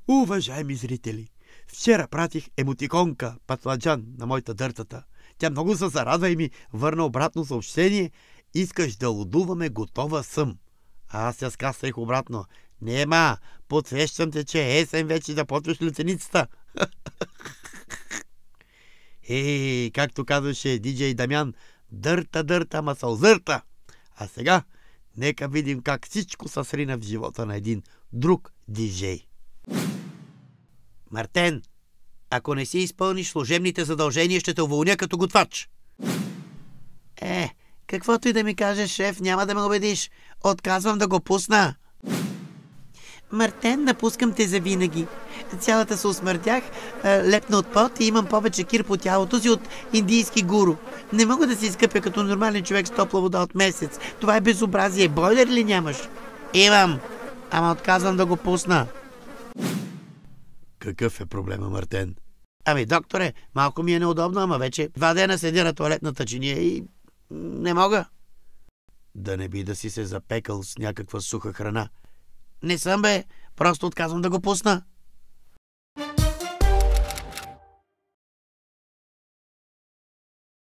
Уважаеми зрители, вчера пратих емотиконка Патладжан на моята дъртата. Тя много се зарадва и ми върна обратно съобщение: искаш да лудуваме, готова съм. А аз я скасах обратно: нема, подсвещам те, че е есен вече да почваш летеницата. Както казваше диджей Дамян, дърта, ама се озърта. А сега нека видим как всичко се срина в живота на един друг диджей. Мартен, ако не си изпълниш служебните задължения, ще те уволня като готвач. Каквото и да ми кажеш, шеф, няма да ме убедиш. Отказвам да го пусна. Мартен, напускам те завинаги. Цялата се усмъртях, лепна от пот и имам повече кир по тялото си от индийски гуру. Не мога да се изкъпя като нормален човек с топла вода от месец. Това е безобразие. Бойлер ли нямаш? Имам, ама отказвам да го пусна. Какъв е проблема, Мартен? Докторе, малко ми е неудобно, ама вече 2 дена седя на тоалетната чиния и не мога. Да не би да си се запекал с някаква суха храна? Не съм, просто отказвам да го пусна.